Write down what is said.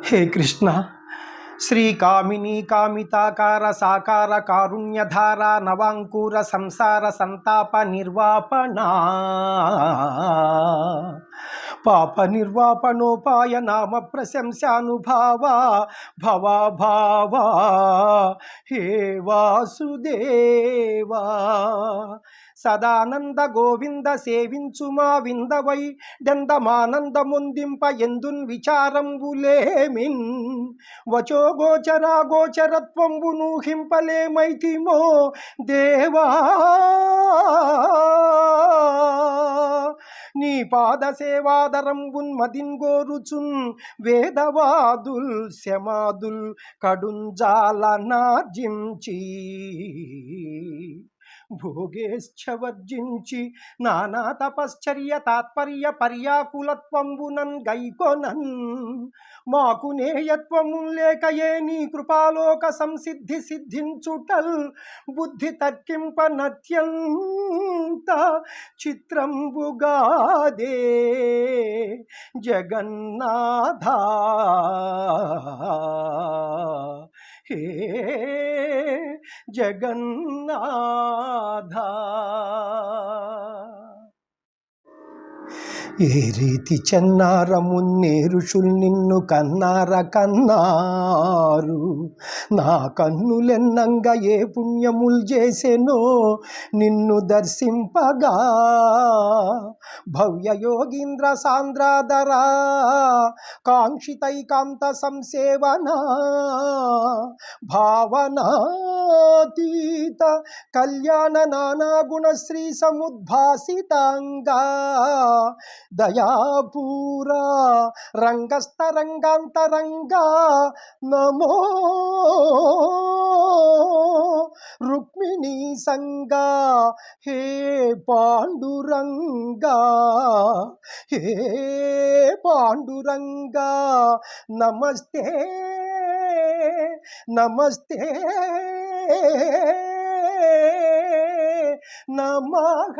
हे कृष्ण श्रीकामिनी कामिताकार साकार कारुण्यधारा नवांकुर संसार संताप निर्वापना पाप निर्वापनोपाय नाम प्रशंसानुभावा भवा भावा हे वासुदेवा సదానంద గోవింద సేవించుమా విందవై డందమానందముందింప ఎందున్ విచారంబులేమిన్ వచో గోచరా గోచరత్వంబును హింపలేమైతిమో దేవా నీ పాద సేవాదరంబున్ మదిన్ గోరుచున్ వేదవాదుల్ శమాదుల్ కడుంజాలనార్జించి భోగేశ్చవర్జించి నానా తపశ్చర్య తాత్పర్య పర్యాకులత్వంబునన్ గైకొనన్ మాకు నేయత్వము లేకయే నీ కృపాలోక సంసిద్ధి సిద్ధించుటల్ బుద్ధి తర్కింపనత్యంత చిత్రంబుగాదే జగన్నాథ హే జగన్నాథ ఏ రీతి చెన్నార మున్నే ఋషులు నిన్ను కన్నార కన్నారు నా కన్నులెన్నంగా ఏ పుణ్యములు చేసెనో నిన్ను దర్శింపగా భవ్య యోగీంద్ర సాంద్రాధరా కాంక్షితైకాంత సంసేవన భావనాతీత కళ్యాణ నానా గుణశ్రీ సముద్భాసితాంగా దయాపూరా రంగస్థరంగాంతరంగా నమో రుక్మిణీ సంగా హే పాండురంగా హే పాండురంగా నమస్తే నమస్తే నమః.